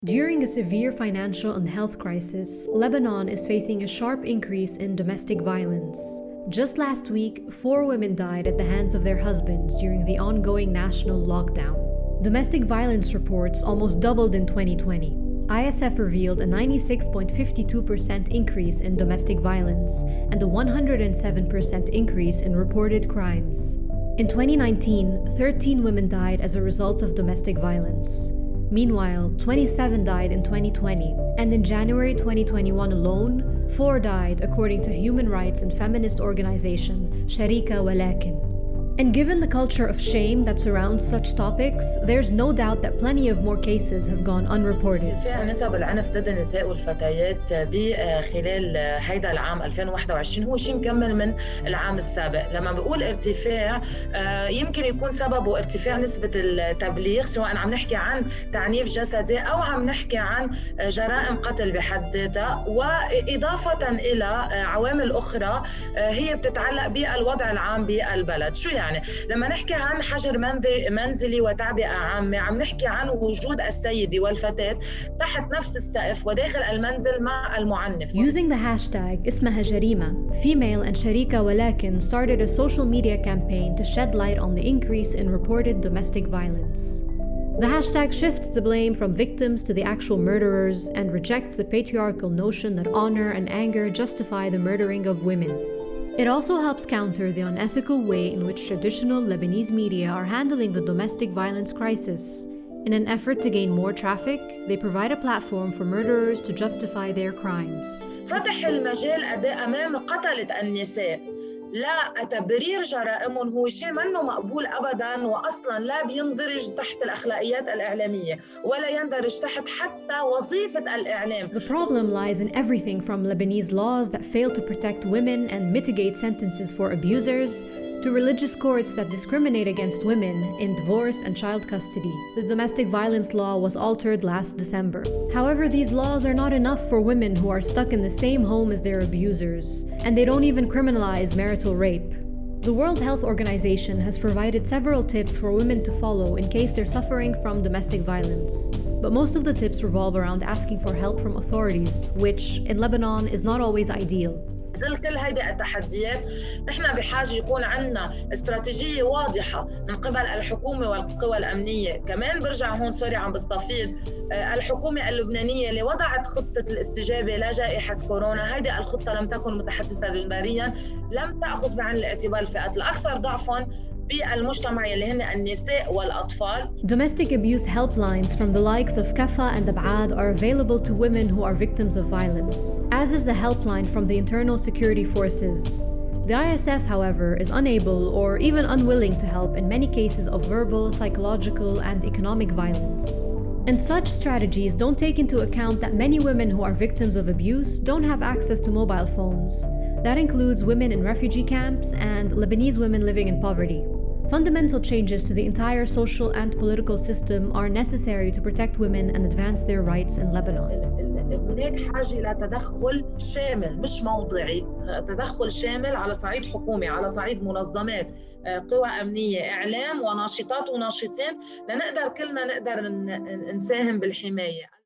During a severe financial and health crisis, Lebanon is facing a sharp increase in domestic violence. Just last week, 4 women died at the hands of their husbands during the ongoing national lockdown. Domestic violence reports almost doubled in 2020. ISF revealed a 96.52% increase in domestic violence and a 107% increase in reported crimes. In 2019, 13 women died as a result of domestic violence. Meanwhile, 27 died in 2020, and in January 2021 alone, 4 died according to human rights and feminist organization Sharika Walakin. And given the culture of shame that surrounds such topics, there's no doubt that plenty of more cases have gone unreported. نسب العنف ضد النساء والفتيات بخلال هيدا العام 2021 هو شيء مكمل من العام السابق. لما بقول ارتفاع يمكن يكون سببه ارتفاع نسبة التبليغ، سواء عم نحكي عن تعنيف جسدي أو عم نحكي عن جرائم قتل بحد ذاتها، وإضافة إلى عوامل أخرى هي بتتعلق بالوضع العام بالبلد. شو يعني؟ لما نحكي عن حجر منزلي وتعبئة عامة، عم نحكي عن وجود السيدة والفتاة تحت نفس السقف وداخل المنزل مع المعنف. Using the hashtag اسمها جريمة, Female and Sharika Walakin started a social media campaign to shed light on the increase in reported domestic violence. The hashtag shifts the blame from victims to the actual murderers and rejects the patriarchal notion that honor and anger justify the murdering of women. It also helps counter the unethical way in which traditional Lebanese media are handling the domestic violence crisis. In an effort to gain more traffic, they provide a platform for murderers to justify their crimes. فتح المجال أمام قتلة النساء لا تبرير جرائمهم هو شيء منه مقبول أبداً، وأصلاً لا بيندرج تحت الأخلاقيات الإعلامية ولا يندرج تحت حتى وظيفة الإعلام. The problem lies in everything from Lebanese laws that fail to protect women and mitigate sentences for abusers, to religious courts that discriminate against women in divorce and child custody. The domestic violence law was altered last December. However, these laws are not enough for women who are stuck in the same home as their abusers, and they don't even criminalize marital rape. The World Health Organization has provided several tips for women to follow in case they're suffering from domestic violence. But most of the tips revolve around asking for help from authorities, which, in Lebanon, is not always ideal. ظل كل هيدي التحديات نحن بحاجة يكون عنا استراتيجية واضحة من قبل الحكومة والقوى الأمنية. كمان برجع هون سوري عم بستفيض الحكومة اللبنانية اللي وضعت خطة الاستجابة لجائحة كورونا. هيدي الخطة لم تكن متحدثة جندريا، لم تأخذ بعين الاعتبار الفئات الأكثر ضعفاً بالمجتمع اللي هن النساء والأطفال. Domestic abuse helplines from the likes of Kafa and Abad are available to women who are victims of violence, as is a helpline from the Internal Security Forces. The ISF, however, is unable or even unwilling to help in many cases of verbal, psychological, and economic violence. And such strategies don't take into account that many women who are victims of abuse don't have access to mobile phones. That includes women in refugee camps and Lebanese women living in poverty. Fundamental changes to the entire social and political system are necessary to protect women and advance their rights in Lebanon. هناك حاجة لتدخل شامل مش موضعي، تدخل شامل على صعيد حكومي، على صعيد منظمات، قوى أمنية، إعلام وناشطات وناشطين، لنقدر كلنا نساهم بالحماية.